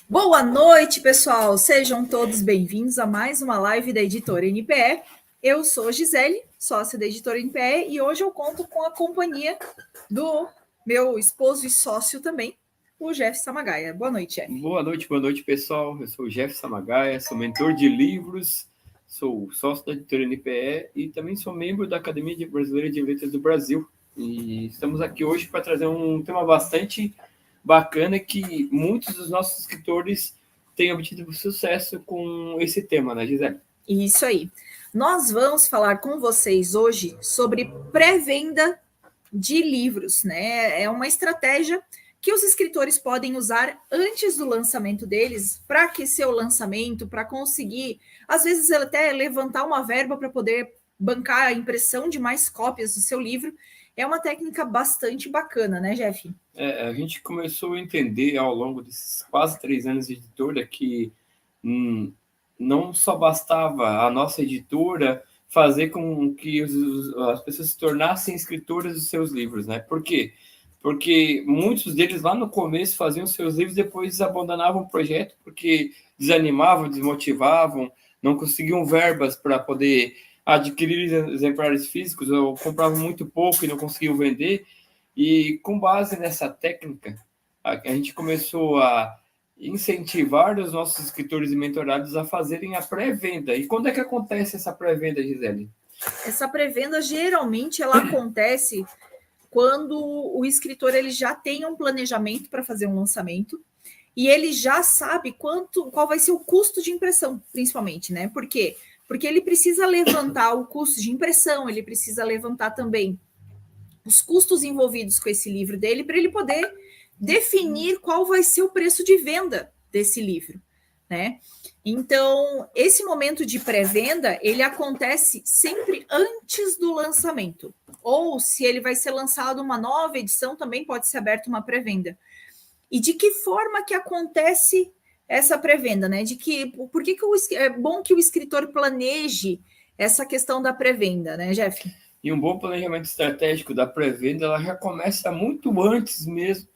Boa noite, pessoal! Sejam todos bem-vindos a mais uma live da Editora NPE. Eu sou Gisele, sócia da Editora NPE, e hoje eu conto com a companhia do meu esposo e sócio também, o Jeff Samagaia. Boa noite, Jeff. Boa noite, pessoal. Eu sou o Jeff Samagaia, sou mentor de livros, sou sócio da Editora NPE e também sou membro da Academia Brasileira de Letras do Brasil. E estamos aqui hoje para trazer um tema bastante bacana que muitos dos nossos escritores têm obtido sucesso com esse tema, né, Gisele? Isso aí. Nós vamos falar com vocês hoje sobre pré-venda de livros, né? É uma estratégia que os escritores podem usar antes do lançamento deles para aquecer o lançamento, para conseguir, às vezes, até levantar uma verba para poder bancar a impressão de mais cópias do seu livro. É uma técnica bastante bacana, né, Jeff? A gente começou a entender ao longo desses quase 3 anos de editora que não só bastava a nossa editora fazer com que as pessoas se tornassem escritoras dos seus livros, né? Por quê? Porque muitos deles lá no começo faziam seus livros, depois abandonavam o projeto porque desanimavam, desmotivavam, não conseguiam verbas para poder adquirir exemplares físicos, ou compravam muito pouco e não conseguiam vender. E com base nessa técnica, a gente começou a incentivar os nossos escritores e mentorados a fazerem a pré-venda. E quando é que acontece essa pré-venda, Gisele? Essa pré-venda geralmente ela acontece quando o escritor ele já tem um planejamento para fazer um lançamento e ele já sabe qual vai ser o custo de impressão, principalmente, né? Por quê? Porque ele precisa levantar o custo de impressão, ele precisa levantar também os custos envolvidos com esse livro dele para ele poder definir qual vai ser o preço de venda desse livro, né? Então, esse momento de pré-venda, ele acontece sempre antes do lançamento. Ou se ele vai ser lançado uma nova edição, também pode ser aberta uma pré-venda. E de que forma que acontece essa pré-venda, né? Por que é bom que o escritor planeje essa questão da pré-venda, né, Jeff? E um bom planejamento estratégico da pré-venda, ela já começa muito antes mesmo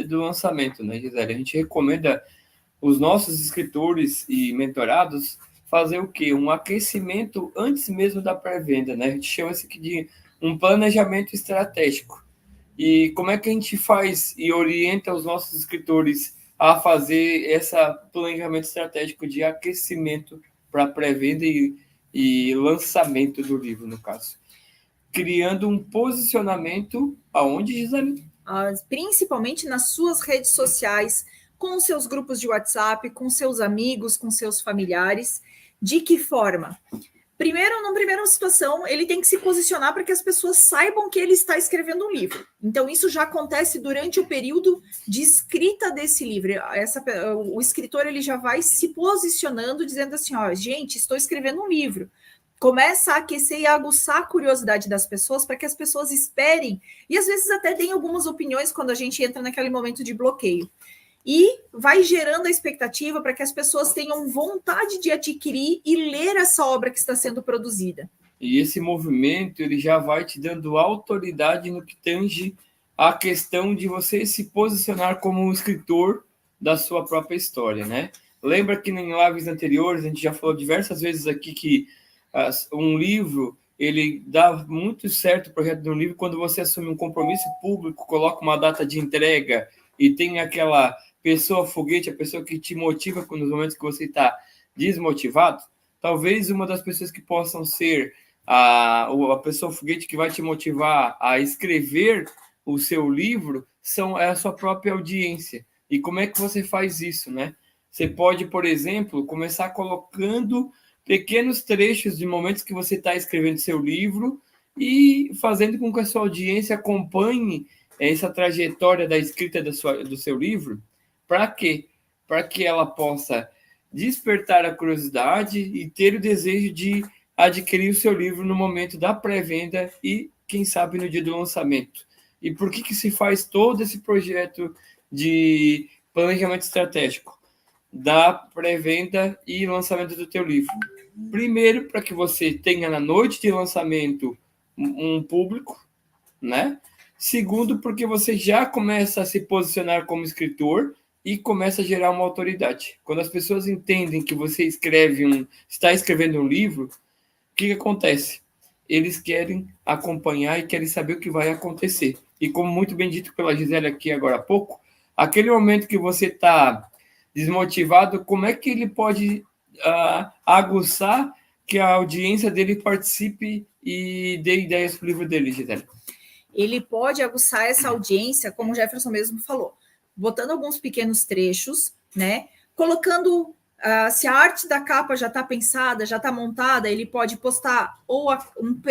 do lançamento, né, Gisele? A gente recomenda os nossos escritores e mentorados fazer o quê? Um aquecimento antes mesmo da pré-venda, né? A gente chama isso aqui de um planejamento estratégico. E como é que a gente faz e orienta os nossos escritores a fazer esse planejamento estratégico de aquecimento para pré-venda e lançamento do livro, no caso? Criando um posicionamento aonde, Gisele? Principalmente nas suas redes sociais, com seus grupos de WhatsApp, com seus amigos, com seus familiares. De que forma? Primeiro, numa primeira situação, ele tem que se posicionar para que as pessoas saibam que ele está escrevendo um livro. Então, isso já acontece durante o período de escrita desse livro. O escritor ele já vai se posicionando, dizendo assim: ó, gente, estou escrevendo um livro. Começa a aquecer e a aguçar a curiosidade das pessoas para que as pessoas esperem e às vezes até deem algumas opiniões quando a gente entra naquele momento de bloqueio. E vai gerando a expectativa para que as pessoas tenham vontade de adquirir e ler essa obra que está sendo produzida. E esse movimento ele já vai te dando autoridade no que tange a questão de você se posicionar como um escritor da sua própria história, né? Lembra que em lives anteriores a gente já falou diversas vezes aqui que um livro ele dá muito certo o projeto de um livro quando você assume um compromisso público, coloca uma data de entrega e tem aquela pessoa foguete, a pessoa que te motiva nos momentos que você está desmotivado. Talvez uma das pessoas que possam ser a pessoa foguete que vai te motivar a escrever o seu livro é a sua própria audiência. E como é que você faz isso, né? Você pode, por exemplo, começar colocando pequenos trechos de momentos que você está escrevendo seu livro e fazendo com que a sua audiência acompanhe essa trajetória da escrita do seu livro. Para quê? Para que ela possa despertar a curiosidade e ter o desejo de adquirir o seu livro no momento da pré-venda e, quem sabe, no dia do lançamento. E por que se faz todo esse projeto de planejamento estratégico da pré-venda e lançamento do teu livro? Primeiro, para que você tenha na noite de lançamento um público, né? Segundo, porque você já começa a se posicionar como escritor e começa a gerar uma autoridade. Quando as pessoas entendem que você está escrevendo um livro, o que acontece? Eles querem acompanhar e querem saber o que vai acontecer. E como muito bem dito pela Gisele aqui agora há pouco, aquele momento que você está desmotivado, como é que ele pode aguçar que a audiência dele participe e dê ideias para o livro dele, Gisele? Ele pode aguçar essa audiência, como o Jefferson mesmo falou, botando alguns pequenos trechos, né? Colocando, se a arte da capa já está pensada, já está montada, ele pode postar ou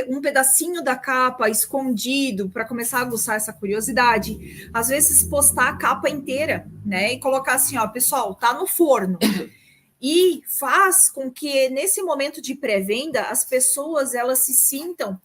um pedacinho da capa escondido para começar a aguçar essa curiosidade. Às vezes postar a capa inteira, né? E colocar assim, ó, pessoal, tá no forno. E faz com que nesse momento de pré-venda as pessoas elas se sintam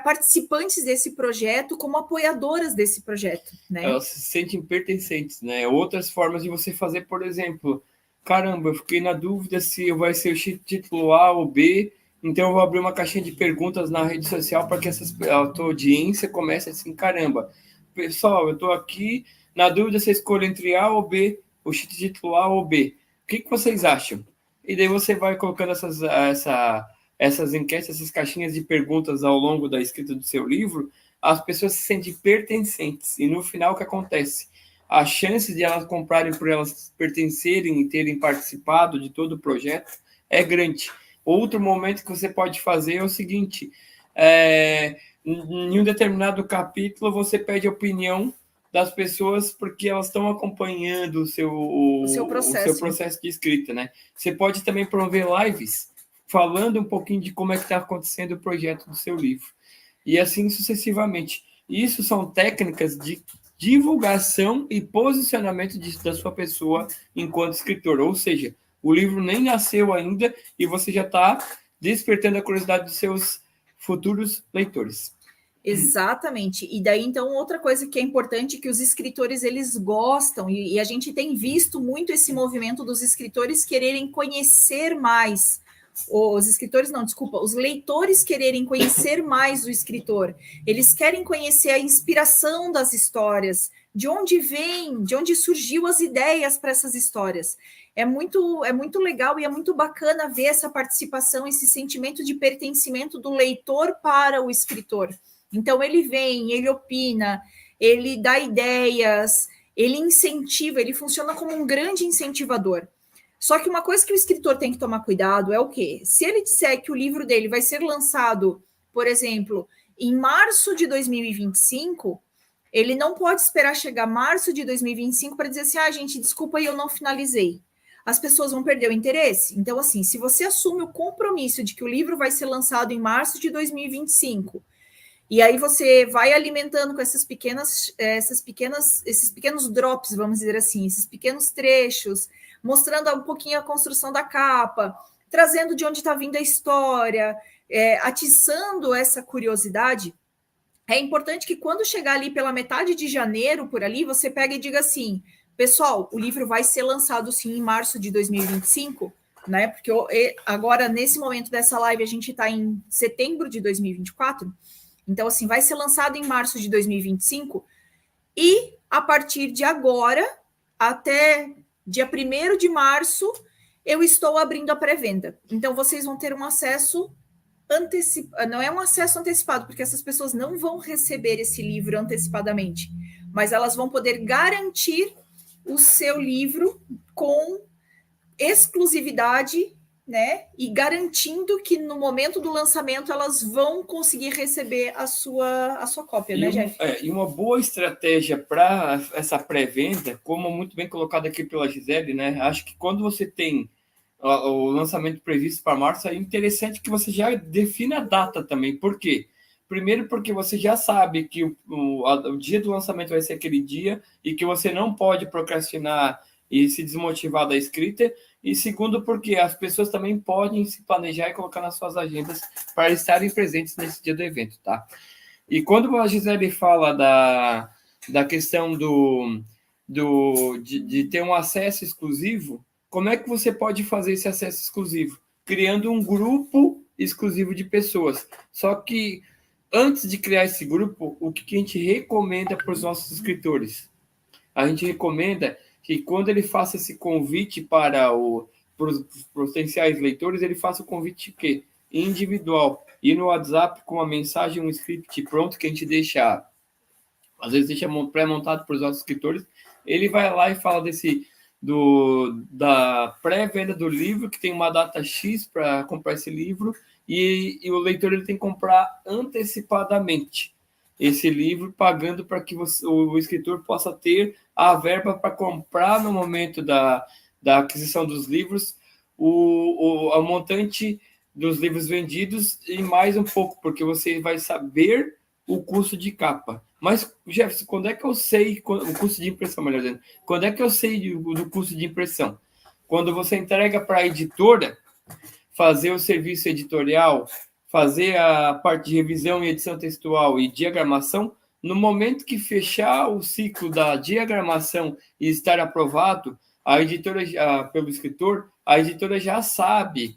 participantes desse projeto, como apoiadoras desse projeto, né? Elas se sentem pertencentes, né? Outras formas de você fazer, por exemplo, caramba, eu fiquei na dúvida se vai ser o título A ou B, então eu vou abrir uma caixinha de perguntas na rede social para que a tua audiência comece assim, caramba, pessoal, eu estou aqui na dúvida se eu escolho entre A ou B, o título A ou B. O que vocês acham? E daí você vai colocando essas enquetes, essas caixinhas de perguntas ao longo da escrita do seu livro, as pessoas se sentem pertencentes. E no final, o que acontece? A chance de elas comprarem por elas pertencerem e terem participado de todo o projeto é grande. Outro momento que você pode fazer é o seguinte, em um determinado capítulo, você pede a opinião das pessoas porque elas estão acompanhando o seu processo de escrita, né? Você pode também promover lives falando um pouquinho de como é que está acontecendo o projeto do seu livro. E assim sucessivamente. Isso são técnicas de divulgação e posicionamento da sua pessoa enquanto escritor. Ou seja, o livro nem nasceu ainda e você já está despertando a curiosidade dos seus futuros leitores. Exatamente. E daí, então, outra coisa que é importante que os escritores, eles gostam, e a gente tem visto muito esse movimento dos escritores quererem conhecer mais. Os escritores, não, desculpa, os leitores quererem conhecer mais o escritor. Eles querem conhecer a inspiração das histórias, de onde vem, de onde surgiu as ideias para essas histórias. É muito legal e é muito bacana ver essa participação, esse sentimento de pertencimento do leitor para o escritor. Então, ele vem, ele opina, ele dá ideias, ele incentiva, ele funciona como um grande incentivador. Só que uma coisa que o escritor tem que tomar cuidado é o quê? Se ele disser que o livro dele vai ser lançado, por exemplo, em março de 2025, ele não pode esperar chegar março de 2025 para dizer assim, gente, desculpa, eu não finalizei. As pessoas vão perder o interesse. Então, assim, se você assume o compromisso de que o livro vai ser lançado em março de 2025, e aí você vai alimentando com esses pequenos drops, vamos dizer assim, esses pequenos trechos, mostrando um pouquinho a construção da capa, trazendo de onde está vindo a história, atiçando essa curiosidade. É importante que quando chegar ali pela metade de janeiro, por ali, você pega e diga assim, pessoal, o livro vai ser lançado sim em março de 2025, né? Porque agora, nesse momento dessa live, a gente está em setembro de 2024. Então, assim, vai ser lançado em março de 2025 e a partir de agora, até dia 1º de março, eu estou abrindo a pré-venda. Então, vocês vão ter um acesso antecipado. Não é um acesso antecipado, porque essas pessoas não vão receber esse livro antecipadamente, mas elas vão poder garantir o seu livro com exclusividade, né? E garantindo que no momento do lançamento elas vão conseguir receber a sua cópia, né, Jeff? E uma boa estratégia para essa pré-venda, como muito bem colocado aqui pela Gisele, né? Acho que quando você tem o lançamento previsto para março, é interessante que você já defina a data também. Por quê? Primeiro, porque você já sabe que o dia do lançamento vai ser aquele dia e que você não pode procrastinar e se desmotivar da escrita. E segundo, porque as pessoas também podem se planejar e colocar nas suas agendas para estarem presentes nesse dia do evento, tá? E quando a Gisele fala da questão de ter um acesso exclusivo, como é que você pode fazer esse acesso exclusivo? Criando um grupo exclusivo de pessoas. Só que antes de criar esse grupo, o que a gente recomenda para os nossos escritores? a gente recomenda que quando ele faça esse convite para os potenciais leitores, ele faça o convite que individual e no WhatsApp com uma mensagem, um script pronto que a gente deixa, às vezes deixa pré-montado para os nossos escritores. Ele vai lá e fala da pré-venda do livro, que tem uma data X para comprar esse livro, e o leitor ele tem que comprar antecipadamente esse livro, pagando para que o escritor possa ter a verba para comprar no momento da aquisição dos livros o montante dos livros vendidos e mais um pouco, porque você vai saber o custo de capa. Mas, Jefferson, quando é que eu sei o custo de impressão, melhor dizendo? Quando é que eu sei do custo de impressão? Quando você entrega para a editora fazer o serviço editorial, fazer a parte de revisão e edição textual e diagramação, no momento que fechar o ciclo da diagramação e estar aprovado, a editora, pelo escritor, a editora já sabe,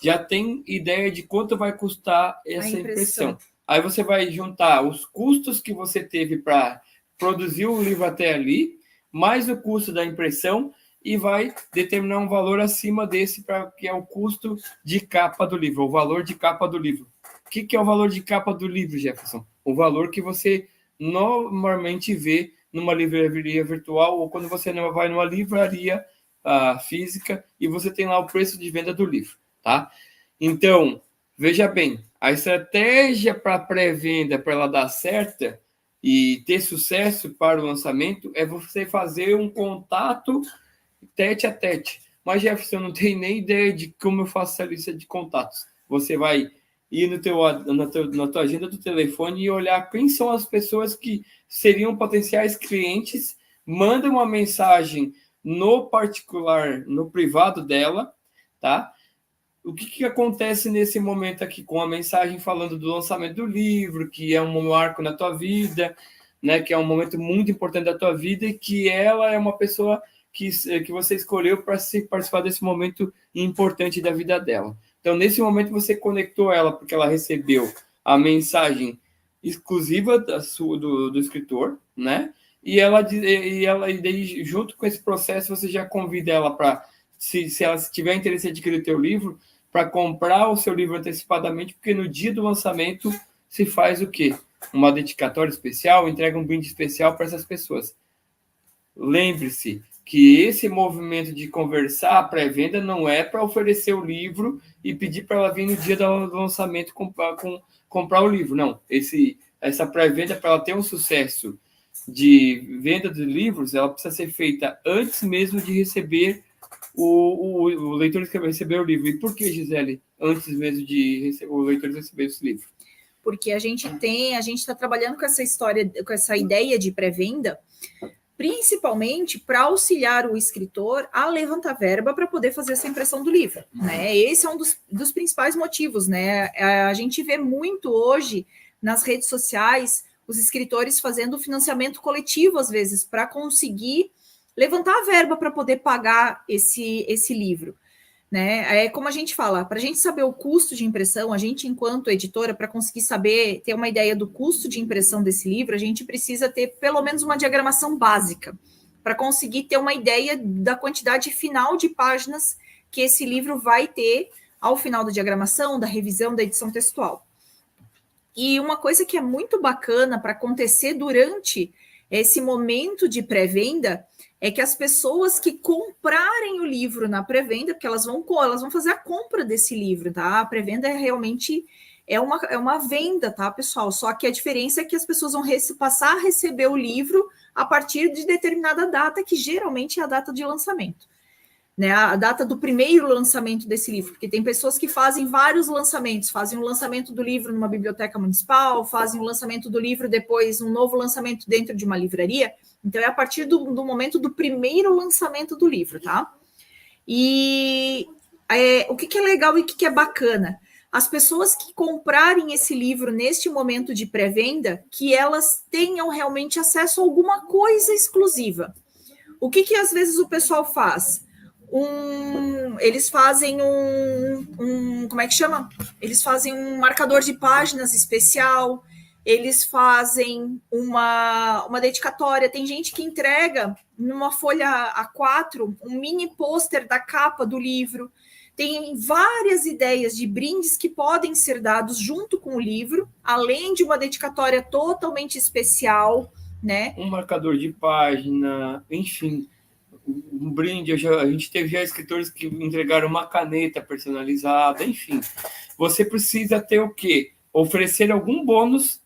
já tem ideia de quanto vai custar essa impressão. Aí você vai juntar os custos que você teve para produzir o livro até ali, mais o custo da impressão, e vai determinar um valor acima desse, que é o custo de capa do livro, o valor de capa do livro. O que é o valor de capa do livro, Jefferson? O valor que você normalmente vê numa livraria virtual ou quando você vai numa livraria física e você tem lá o preço de venda do livro, tá? Então, veja bem, a estratégia para pré-venda, para ela dar certa e ter sucesso para o lançamento, é você fazer um contato tete a tete. Mas, Jefferson, eu não tenho nem ideia de como eu faço essa lista de contatos. Você vai ir na tua agenda do telefone e olhar quem são as pessoas que seriam potenciais clientes, manda uma mensagem no particular, no privado dela, tá? O que acontece nesse momento aqui com a mensagem falando do lançamento do livro, que é um marco na tua vida, né, que é um momento muito importante da tua vida e que ela é uma pessoa que você escolheu para participar desse momento importante da vida dela. Então, nesse momento, você conectou ela porque ela recebeu a mensagem exclusiva do escritor, né? E daí, junto com esse processo, você já convida ela para, se ela tiver interesse em adquirir o teu livro, para comprar o seu livro antecipadamente, porque no dia do lançamento se faz o quê? Uma dedicatória especial, entrega um brinde especial para essas pessoas. Lembre-se que esse movimento de conversar a pré-venda não é para oferecer o livro e pedir para ela vir no dia do lançamento comprar o livro. Não, essa pré-venda, para ela ter um sucesso de venda de livros, ela precisa ser feita antes mesmo de receber o leitor que vai receber o livro. E por que, Gisele, antes mesmo de o leitor receber esse livro? Porque a gente está trabalhando com essa história, com essa ideia de pré-venda, principalmente para auxiliar o escritor a levantar verba para poder fazer essa impressão do livro, né? Esse é um dos principais motivos, né? A gente vê muito hoje nas redes sociais os escritores fazendo financiamento coletivo, às vezes, para conseguir levantar a verba para poder pagar esse livro, né? É como a gente fala, para a gente saber o custo de impressão, a gente, enquanto editora, para conseguir saber, ter uma ideia do custo de impressão desse livro, a gente precisa ter pelo menos uma diagramação básica, para conseguir ter uma ideia da quantidade final de páginas que esse livro vai ter ao final da diagramação, da revisão, da edição textual. E uma coisa que é muito bacana para acontecer durante esse momento de pré-venda é que as pessoas que comprarem o livro na pré-venda, porque elas vão fazer a compra desse livro, tá? A pré-venda realmente é uma venda, tá, pessoal? Só que a diferença é que as pessoas vão passar a receber o livro a partir de determinada data, que geralmente é a data de lançamento, né? A data do primeiro lançamento desse livro, porque tem pessoas que fazem vários lançamentos, fazem o lançamento do livro numa biblioteca municipal, fazem o lançamento do livro, depois um novo lançamento dentro de uma livraria. Então, é a partir do momento do primeiro lançamento do livro, tá? E o que é legal e o que é bacana? As pessoas que comprarem esse livro neste momento de pré-venda, que elas tenham realmente acesso a alguma coisa exclusiva. O que às vezes o pessoal faz? Eles fazem como é que chama? Eles fazem um marcador de páginas especial, eles fazem uma dedicatória. Tem gente que entrega numa folha A4 um mini pôster da capa do livro. Tem várias ideias de brindes que podem ser dados junto com o livro, além de uma dedicatória totalmente especial, né? Um marcador de página, enfim, um brinde. A gente teve já escritores que entregaram uma caneta personalizada, enfim. Você precisa ter o quê? Oferecer algum bônus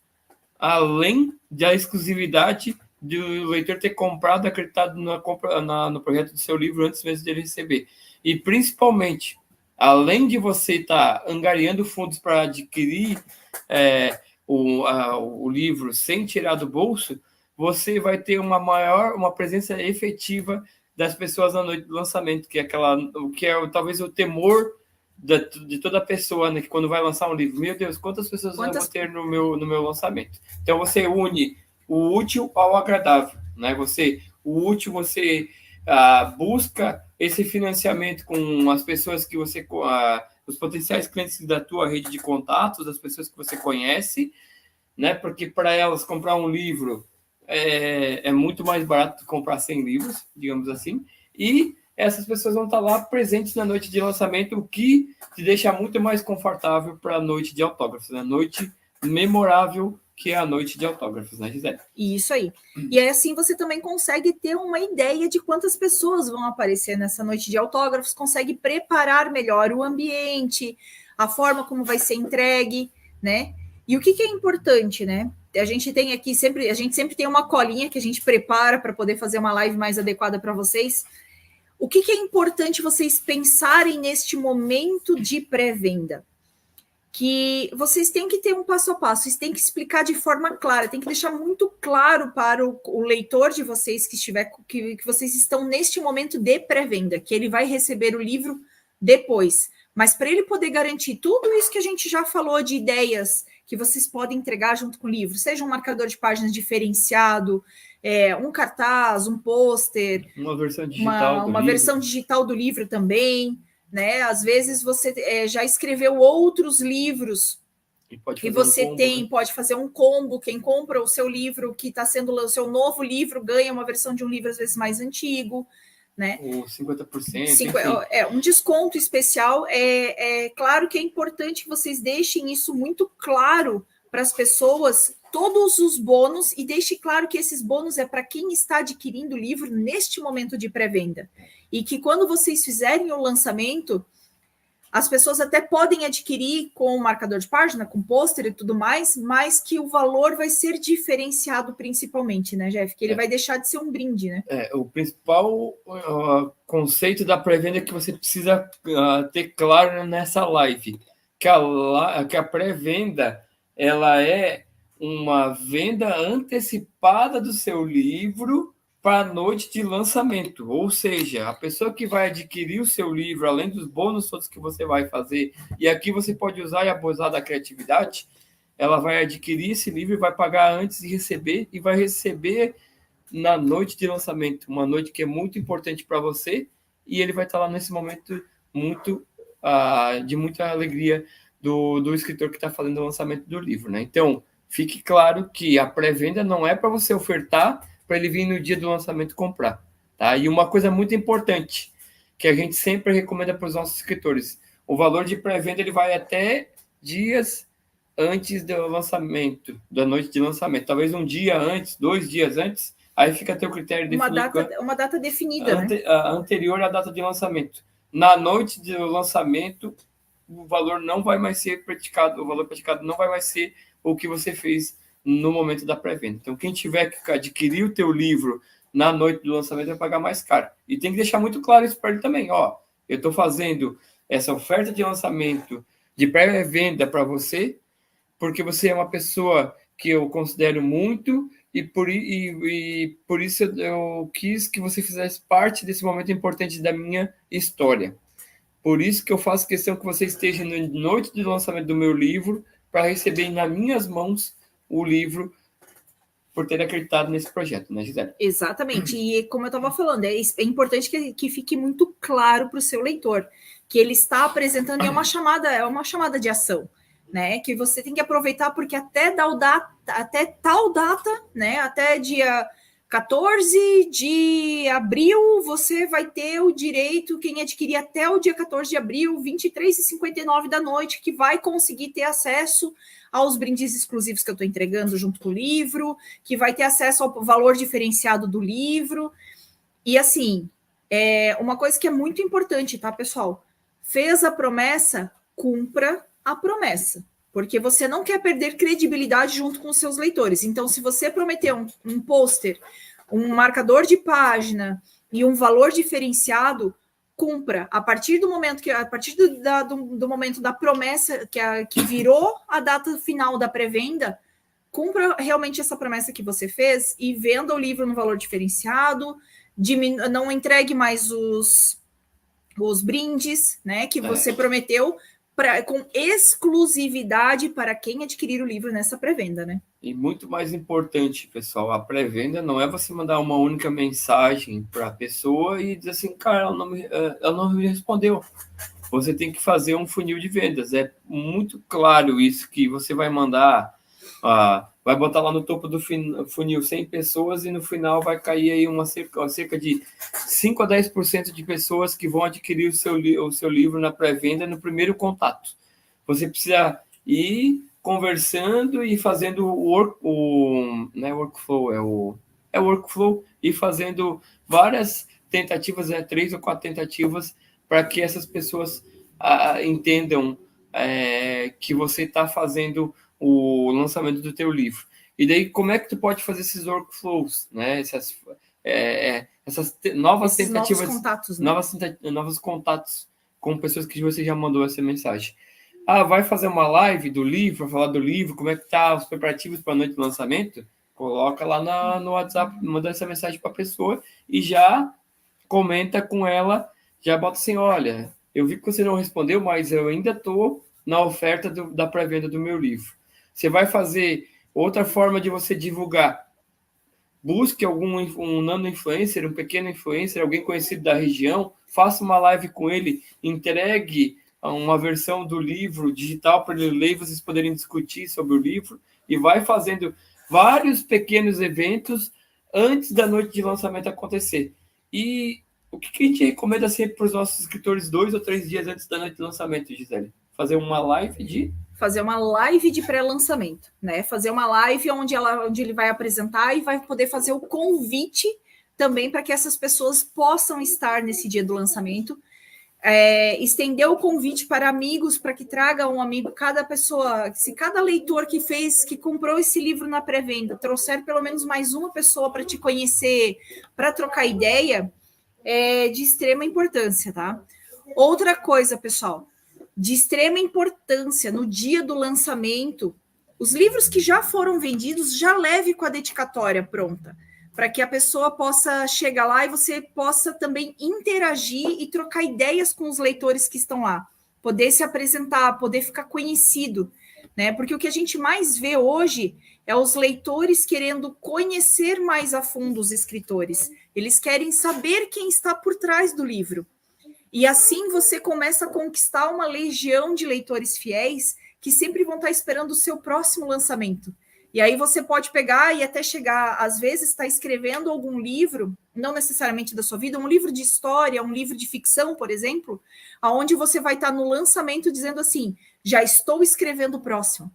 além da exclusividade do leitor ter comprado, acreditado no projeto do seu livro antes mesmo dele receber. E, principalmente, além de você estar angariando fundos para adquirir o livro sem tirar do bolso, você vai ter uma presença efetiva das pessoas na noite do lançamento, que é talvez o temor de toda pessoa, né, que quando vai lançar um livro, meu Deus, quantas pessoas eu vou ter no meu lançamento? Então você une o útil ao agradável, né? O útil você busca esse financiamento com as pessoas que você, os potenciais clientes da tua rede de contatos, das pessoas que você conhece, né? Porque para elas comprar um livro é muito mais barato que comprar 100 livros, digamos assim, e essas pessoas vão estar lá presentes na noite de lançamento, o que te deixa muito mais confortável para a noite de autógrafos, né? Noite memorável que é a noite de autógrafos, né, Gisele? Isso aí. E aí, assim, você também consegue ter uma ideia de quantas pessoas vão aparecer nessa noite de autógrafos, consegue preparar melhor o ambiente, a forma como vai ser entregue, né? E o que é importante, né? A gente tem aqui sempre, a gente sempre tem uma colinha que a gente prepara para poder fazer uma live mais adequada para vocês. O que é importante vocês pensarem neste momento de pré-venda? Que vocês têm que ter um passo a passo, vocês têm que explicar de forma clara, tem que deixar muito claro para o leitor de vocês que vocês estão neste momento de pré-venda, que ele vai receber o livro depois. Mas para ele poder garantir tudo isso que a gente já falou de ideias que vocês podem entregar junto com o livro, seja um marcador de páginas diferenciado, um cartaz, um pôster, uma versão digital versão digital do livro também, né? Às vezes você já escreveu outros livros e você pode fazer um combo. Quem compra o seu livro que está sendo o seu novo livro ganha uma versão de um livro às vezes mais antigo, né? Ou 50%. Um desconto especial. Claro que é importante que vocês deixem isso muito claro para as pessoas, todos os bônus, e deixe claro que esses bônus é para quem está adquirindo o livro neste momento de pré-venda. E que quando vocês fizerem o lançamento, as pessoas até podem adquirir com marcador de página, com pôster e tudo mais, mas que o valor vai ser diferenciado principalmente, né, Jeff? Que ele vai deixar de ser um brinde, né? O principal conceito da pré-venda que você precisa ter claro nessa live, que a pré-venda ela é uma venda antecipada do seu livro para a noite de lançamento. Ou seja, a pessoa que vai adquirir o seu livro, além dos bônus todos que você vai fazer, e aqui você pode usar e abusar da criatividade, ela vai adquirir esse livro e vai pagar antes de receber, e vai receber na noite de lançamento, uma noite que é muito importante para você, e ele vai estar lá nesse momento de muita alegria do escritor que está fazendo o lançamento do livro, né? Então, fique claro que a pré-venda não é para você ofertar para ele vir no dia do lançamento comprar, tá? E uma coisa muito importante que a gente sempre recomenda para os nossos escritores, o valor de pré-venda ele vai até dias antes do lançamento, da noite de lançamento, talvez um dia antes, 2 dias antes, aí fica a teu critério definido. Uma data definida, né? Anterior à data de lançamento. Na noite do lançamento, o valor não vai mais ser praticado, o valor praticado não vai mais ser o que você fez no momento da pré-venda. Então, quem tiver que adquirir o teu livro na noite do lançamento vai pagar mais caro. E tem que deixar muito claro isso para ele também. Ó, eu estou fazendo essa oferta de lançamento de pré-venda para você, porque você é uma pessoa que eu considero muito e por isso eu quis que você fizesse parte desse momento importante da minha história. Por isso que eu faço questão que você esteja na noite do lançamento do meu livro para receber nas minhas mãos o livro por ter acreditado nesse projeto, né, Gisele? Exatamente. E como eu estava falando, é importante que fique muito claro para o seu leitor que ele está apresentando uma chamada de ação, né? Que você tem que aproveitar, porque até até tal data, né? Até dia 14 de abril, você vai ter o direito, quem adquirir até o dia 14 de abril, 23h59 da noite, que vai conseguir ter acesso aos brindes exclusivos que eu estou entregando junto com o livro, que vai ter acesso ao valor diferenciado do livro. E assim, uma coisa que é muito importante, tá, pessoal? Fez a promessa, cumpra a promessa, porque você não quer perder credibilidade junto com os seus leitores. Então, se você prometeu um pôster, um marcador de página e um valor diferenciado, cumpra. A partir do momento do momento da promessa que virou a data final da pré-venda, cumpra realmente essa promessa que você fez e venda o livro no valor diferenciado, não entregue mais os brindes, né, que você prometeu com exclusividade para quem adquirir o livro nessa pré-venda, né? E muito mais importante, pessoal, a pré-venda não é você mandar uma única mensagem para a pessoa e dizer assim, cara, ela não me respondeu. Você tem que fazer um funil de vendas. É muito claro isso, que você vai mandar, vai botar lá no topo do funil 100 pessoas e no final vai cair aí cerca de 5 a 10% de pessoas que vão adquirir o seu livro na pré-venda no primeiro contato. Você precisa ir conversando e fazendo workflow e fazendo várias tentativas, 3 ou 4 tentativas, para que essas pessoas entendam que você está fazendo o lançamento do teu livro. E daí, como é que tu pode fazer esses workflows, né? Essas novas tentativas, novos contatos com pessoas que você já mandou essa mensagem. Vai fazer uma live do livro, falar do livro, como é que tá os preparativos para a noite do lançamento? Coloca lá no WhatsApp, manda essa mensagem para a pessoa e já comenta com ela, já bota assim, olha, eu vi que você não respondeu, mas eu ainda estou na oferta da pré-venda do meu livro. Você vai fazer outra forma de você divulgar. Busque um nano-influencer, um pequeno influencer, alguém conhecido da região, faça uma live com ele, entregue uma versão do livro digital para ele ler e vocês poderem discutir sobre o livro, e vai fazendo vários pequenos eventos antes da noite de lançamento acontecer. E o que a gente recomenda sempre para os nossos escritores 2 ou 3 dias antes da noite de lançamento, Gisele? Fazer uma live de pré-lançamento, né? Fazer uma live onde ele vai apresentar e vai poder fazer o convite também para que essas pessoas possam estar nesse dia do lançamento. Estender o convite para amigos, para que traga um amigo, cada pessoa, se cada leitor que comprou esse livro na pré-venda trouxer pelo menos mais uma pessoa para te conhecer, para trocar ideia, é de extrema importância, tá? Outra coisa, pessoal, de extrema importância, no dia do lançamento, os livros que já foram vendidos, já leve com a dedicatória pronta, para que a pessoa possa chegar lá e você possa também interagir e trocar ideias com os leitores que estão lá, poder se apresentar, poder ficar conhecido, né? Porque o que a gente mais vê hoje é os leitores querendo conhecer mais a fundo os escritores. Eles querem saber quem está por trás do livro. E assim você começa a conquistar uma legião de leitores fiéis que sempre vão estar esperando o seu próximo lançamento. E aí você pode pegar e até chegar, às vezes, está escrevendo algum livro, não necessariamente da sua vida, um livro de história, um livro de ficção, por exemplo, aonde você vai estar no lançamento dizendo assim, já estou escrevendo o próximo.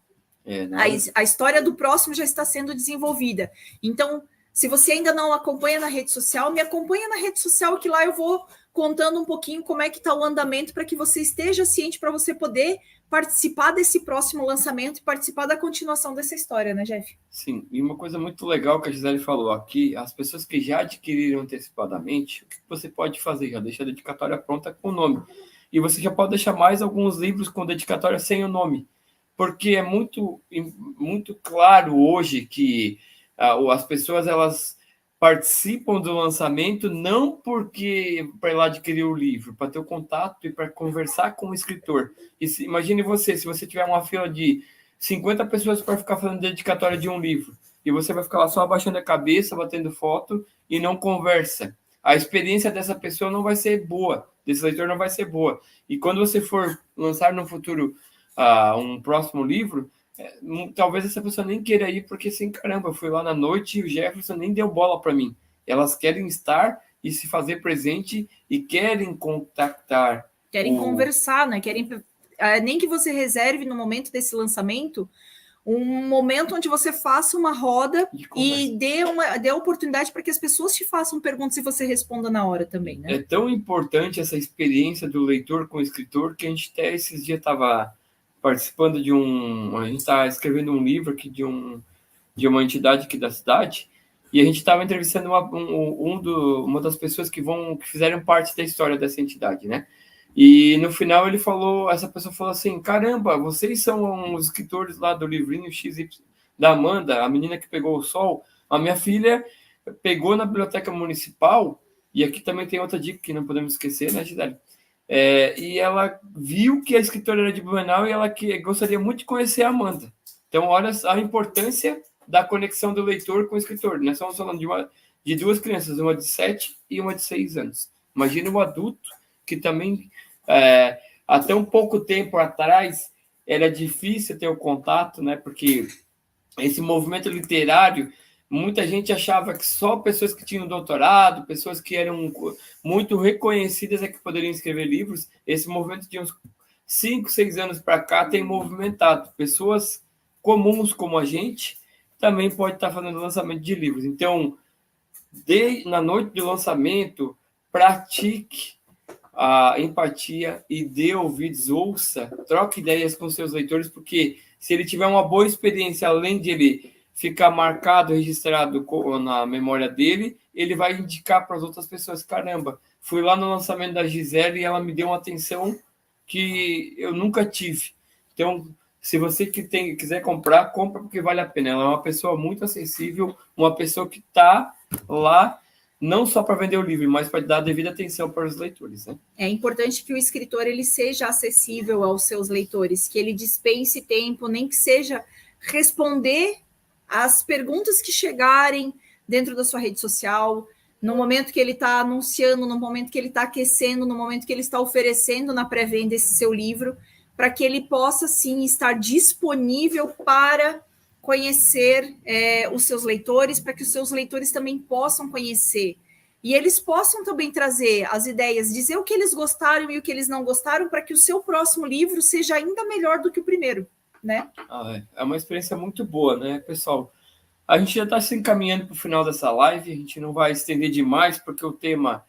A história do próximo já está sendo desenvolvida. Então, se você ainda não acompanha na rede social, me acompanha na rede social, que lá eu vou contando um pouquinho como é que está o andamento para que você esteja ciente, para você poder participar desse próximo lançamento e participar da continuação dessa história, né, Jeff? Sim, e uma coisa muito legal que a Gisele falou aqui, as pessoas que já adquiriram antecipadamente, o que você pode fazer? Já deixa a dedicatória pronta com o nome. E você já pode deixar mais alguns livros com dedicatória sem o nome, porque é muito, muito claro hoje que as pessoas, elas participam do lançamento não porque para ir lá adquirir o livro, para ter o contato e para conversar com o escritor. Imagine se você tiver uma fila de 50 pessoas para ficar fazendo dedicatória de um livro, e você vai ficar lá só abaixando a cabeça, batendo foto e não conversa. A experiência dessa pessoa não vai ser boa, desse leitor não vai ser boa. E quando você for lançar no futuro um próximo livro, talvez essa pessoa nem queira ir, porque assim, caramba, eu fui lá na noite e o Jefferson nem deu bola para mim. Elas querem estar e se fazer presente e querem contactar. Querem conversar, né? Querem nem que você reserve no momento desse lançamento um momento onde você faça uma roda e dê oportunidade para que as pessoas te façam perguntas e você responda na hora também, né? É tão importante essa experiência do leitor com o escritor que a gente até esses dias estava participando a gente está escrevendo um livro aqui de uma entidade aqui da cidade, e a gente estava entrevistando uma das pessoas que fizeram parte da história dessa entidade, né? E no final essa pessoa falou assim, caramba, vocês são os escritores lá do livrinho XY da Amanda, a menina que pegou o sol. A minha filha pegou na biblioteca municipal, e aqui também tem outra dica que não podemos esquecer, né, Gisele? E ela viu que a escritora era de Blumenau e ela gostaria muito de conhecer a Amanda. Então, olha a importância da conexão do leitor com o escritor. Nós estamos falando de duas crianças, uma de 7 e uma de 6 anos. Imagina o adulto que também, até um pouco tempo atrás, era difícil ter o contato, né? Porque esse movimento literário, muita gente achava que só pessoas que tinham doutorado, pessoas que eram muito reconhecidas é que poderiam escrever livros. Esse movimento de uns 5, 6 anos para cá tem movimentado. Pessoas comuns como a gente também pode estar fazendo lançamento de livros. Então, na noite de lançamento, pratique a empatia e dê ouvidos, ouça, troque ideias com seus leitores, porque se ele tiver uma boa experiência, além de ele ficar marcado, registrado na memória dele, ele vai indicar para as outras pessoas, caramba, fui lá no lançamento da Gisele e ela me deu uma atenção que eu nunca tive. Então, se você quiser compra porque vale a pena. Ela é uma pessoa muito acessível, uma pessoa que está lá não só para vender o livro, mas para dar a devida atenção para os leitores, né? É importante que o escritor ele seja acessível aos seus leitores, que ele dispense tempo, nem que seja responder as perguntas que chegarem dentro da sua rede social, no momento que ele está anunciando, no momento que ele está aquecendo, no momento que ele está oferecendo na pré-venda esse seu livro, para que ele possa, sim, estar disponível para conhecer os seus leitores, para que os seus leitores também possam conhecer. E eles possam também trazer as ideias, dizer o que eles gostaram e o que eles não gostaram, para que o seu próximo livro seja ainda melhor do que o primeiro, né? É uma experiência muito boa, né, pessoal? A gente já está se encaminhando para o final dessa live, a gente não vai estender demais, porque o tema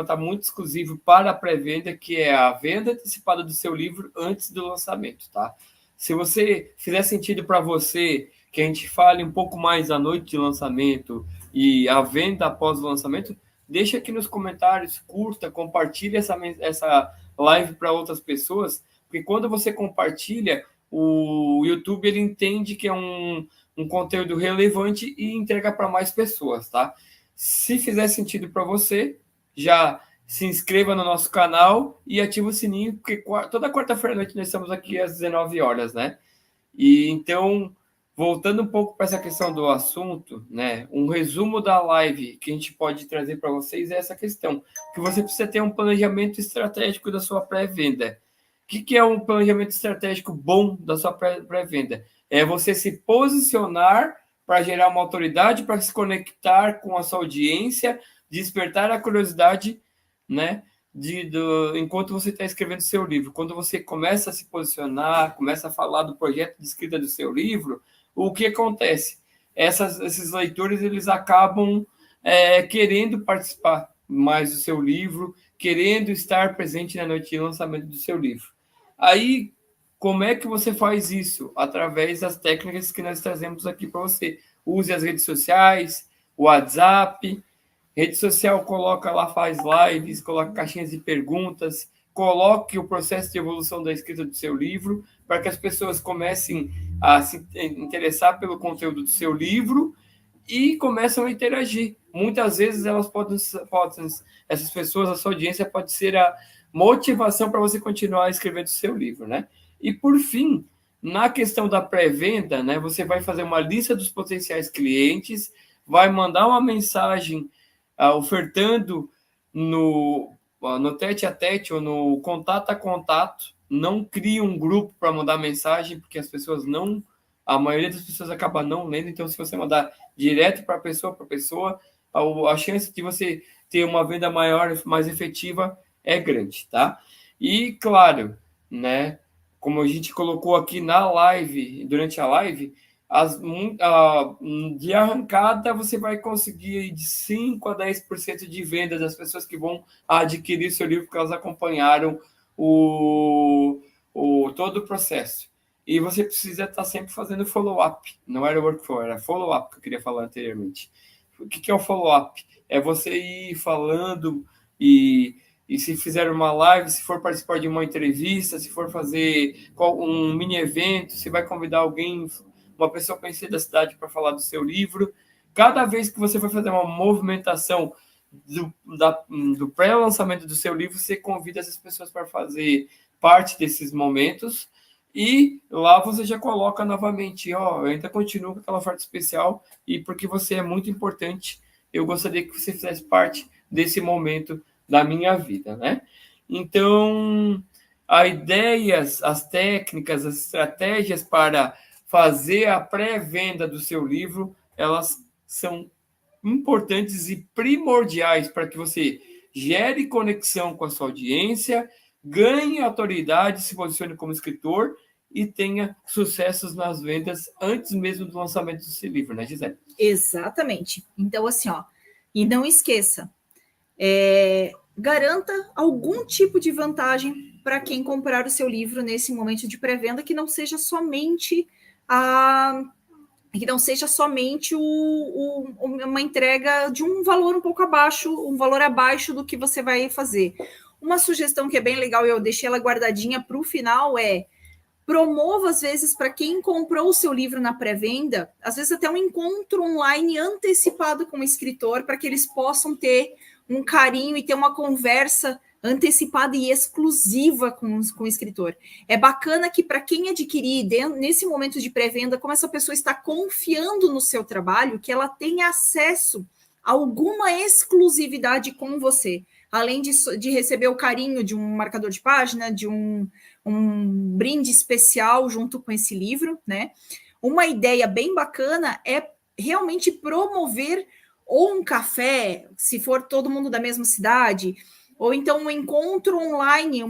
está muito exclusivo para a pré-venda, que é a venda antecipada do seu livro antes do lançamento, tá? Se você fizer sentido para você que a gente fale um pouco mais à noite de lançamento e a venda após o lançamento, deixa aqui nos comentários, curta, compartilhe essa live para outras pessoas, porque quando você compartilha, o YouTube ele entende que é um conteúdo relevante e entrega para mais pessoas, tá? Se fizer sentido para você, já se inscreva no nosso canal e ative o sininho, porque toda quarta-feira à noite nós estamos aqui às 19 horas, né? E então, voltando um pouco para essa questão do assunto, né? Um resumo da live que a gente pode trazer para vocês é essa questão, que você precisa ter um planejamento estratégico da sua pré-venda. O que é um planejamento estratégico bom da sua pré-venda? É você se posicionar para gerar uma autoridade, para se conectar com a sua audiência, despertar a curiosidade, né? Enquanto você está escrevendo seu livro. Quando você começa a se posicionar, começa a falar do projeto de escrita do seu livro, o que acontece? Esses leitores eles acabam querendo participar mais do seu livro, querendo estar presente na noite de lançamento do seu livro. Aí, como é que você faz isso? Através das técnicas que nós trazemos aqui para você. Use as redes sociais, o WhatsApp. Rede social, coloca lá, faz lives, coloca caixinhas de perguntas, coloque o processo de evolução da escrita do seu livro, para que as pessoas comecem a se interessar pelo conteúdo do seu livro e começam a interagir. Muitas vezes essas pessoas, a sua audiência pode ser a motivação para você continuar escrevendo o seu livro, né? E por fim, na questão da pré-venda, né, você vai fazer uma lista dos potenciais clientes, vai mandar uma mensagem ofertando no tete a tete ou no contato a contato, não crie um grupo para mandar mensagem, porque as pessoas não... A maioria das pessoas acaba não lendo, então se você mandar direto para pessoa, a chance de você ter uma venda maior, mais efetiva, é grande, tá? E, claro, né, como a gente colocou aqui na live, durante a live, de arrancada você vai conseguir de 5 a 10% de venda das pessoas que vão adquirir seu livro, porque elas acompanharam todo o processo. E você precisa estar sempre fazendo follow-up. Não era workflow, era follow-up que eu queria falar anteriormente. O que é o follow-up? É você ir falando e se fizer uma live, se for participar de uma entrevista, se for fazer um mini evento, se vai convidar alguém, uma pessoa conhecida da cidade para falar do seu livro. Cada vez que você for fazer uma movimentação do pré-lançamento do seu livro, você convida essas pessoas para fazer parte desses momentos. E lá você já coloca novamente, eu ainda continuo com aquela oferta especial e porque você é muito importante, eu gostaria que você fizesse parte desse momento da minha vida, né? Então, as ideias, as técnicas, as estratégias para fazer a pré-venda do seu livro, elas são importantes e primordiais para que você gere conexão com a sua audiência, ganhe autoridade, se posicione como escritor e tenha sucessos nas vendas antes mesmo do lançamento do seu livro, né, Gisele? Exatamente. Então, assim, e não esqueça, garanta algum tipo de vantagem para quem comprar o seu livro nesse momento de pré-venda, que não seja somente uma entrega de um valor um pouco abaixo, um valor abaixo do que você vai fazer. Uma sugestão que é bem legal, e eu deixei ela guardadinha para o final, promova, às vezes, para quem comprou o seu livro na pré-venda, às vezes até um encontro online antecipado com o escritor, para que eles possam ter um carinho e ter uma conversa antecipada e exclusiva com o escritor. É bacana que, para quem adquirir nesse momento de pré-venda, como essa pessoa está confiando no seu trabalho, que ela tenha acesso a alguma exclusividade com você, além de receber o carinho de um marcador de página, de um brinde especial junto com esse livro, né? Uma ideia bem bacana é realmente promover ou um café, se for todo mundo da mesma cidade, ou então um encontro online,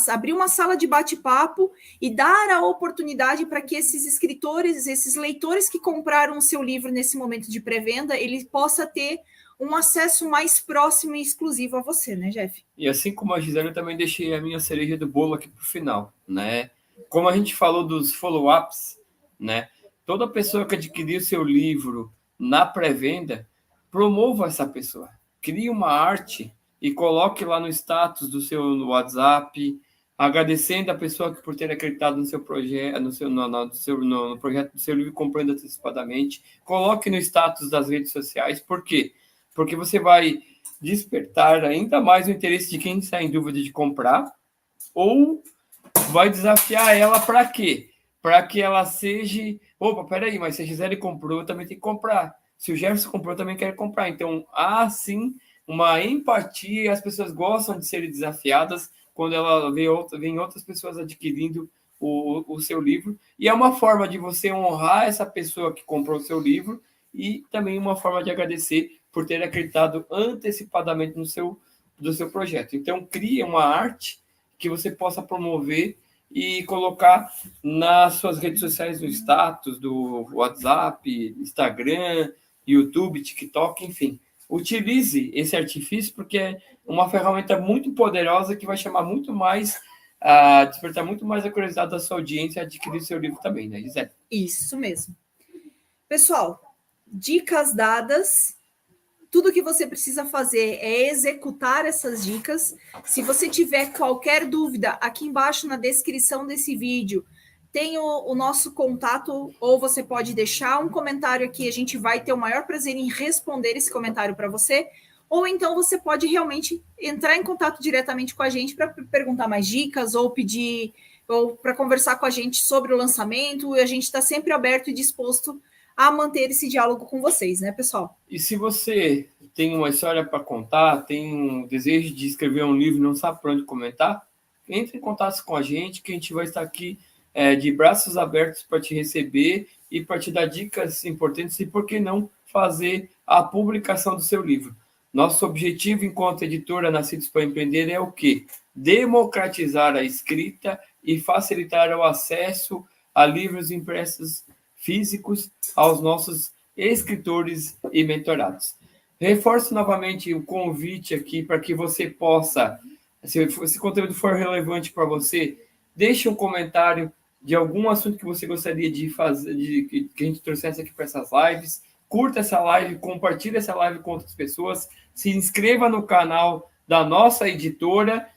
abrir uma sala de bate-papo e dar a oportunidade para que esses escritores, esses leitores que compraram o seu livro nesse momento de pré-venda, ele possa ter um acesso mais próximo e exclusivo a você, né, Jeff? E assim como a Gisele, eu também deixei a minha cereja do bolo aqui para o final, né? Como a gente falou dos follow-ups, né? Toda pessoa que adquirir o seu livro na pré-venda, promova essa pessoa. Crie uma arte e coloque lá no status do seu WhatsApp, agradecendo a pessoa por ter acreditado no seu projeto, no projeto do seu livro, comprando antecipadamente. Coloque no status das redes sociais. Por quê? Porque você vai despertar ainda mais o interesse de quem está em dúvida de comprar, ou vai desafiar ela para quê? Para que ela seja... Opa, peraí, mas se a Gisele comprou, eu também tenho que comprar. Se o Jefferson comprou, eu também quero comprar. Então, há sim uma empatia e as pessoas gostam de serem desafiadas quando ela vê outras pessoas adquirindo o seu livro. E é uma forma de você honrar essa pessoa que comprou o seu livro e também uma forma de agradecer por ter acreditado antecipadamente do seu projeto. Então, crie uma arte que você possa promover e colocar nas suas redes sociais, no status, do WhatsApp, Instagram, YouTube, TikTok, enfim. Utilize esse artifício porque é uma ferramenta muito poderosa que vai chamar muito mais, despertar muito mais a curiosidade da sua audiência e adquirir seu livro também, né, Gisele? Isso mesmo. Pessoal, dicas dadas. Tudo que você precisa fazer é executar essas dicas. Se você tiver qualquer dúvida, aqui embaixo na descrição desse vídeo tem o nosso contato, ou você pode deixar um comentário aqui, a gente vai ter o maior prazer em responder esse comentário para você, ou então você pode realmente entrar em contato diretamente com a gente para perguntar mais dicas, ou pedir, ou para conversar com a gente sobre o lançamento, e a gente está sempre aberto e disposto a manter esse diálogo com vocês, né, pessoal? E se você tem uma história para contar, tem um desejo de escrever um livro e não sabe por onde comentar, entre em contato com a gente, que a gente vai estar aqui de braços abertos para te receber e para te dar dicas importantes e, por que não, fazer a publicação do seu livro. Nosso objetivo enquanto editora Nascidos para Empreender é o quê? Democratizar a escrita e facilitar o acesso a livros impressos físicos aos nossos escritores e mentorados. Reforço novamente o convite aqui para que você possa, se esse conteúdo for relevante para você, deixe um comentário de algum assunto que você gostaria de fazer, que a gente trouxesse aqui para essas lives. Curta essa live, compartilhe essa live com outras pessoas, se inscreva no canal da nossa editora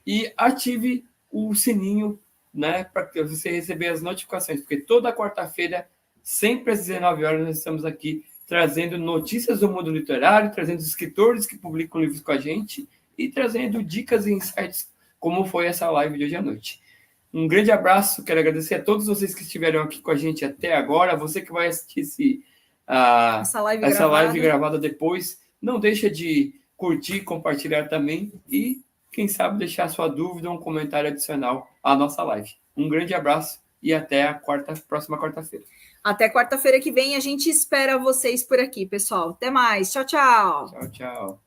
e ative o sininho, né, para você receber as notificações, porque toda quarta-feira, sempre às 19 horas, nós estamos aqui trazendo notícias do mundo literário, trazendo escritores que publicam livros com a gente e trazendo dicas e insights, como foi essa live de hoje à noite. Um grande abraço, quero agradecer a todos vocês que estiveram aqui com a gente até agora, você que vai assistir essa live gravada depois, não deixa de curtir, compartilhar também e, quem sabe, deixar sua dúvida ou um comentário adicional à nossa live. Um grande abraço e até a próxima quarta-feira. Até quarta-feira que vem, a gente espera vocês por aqui, pessoal. Até mais. Tchau, tchau. Tchau, tchau.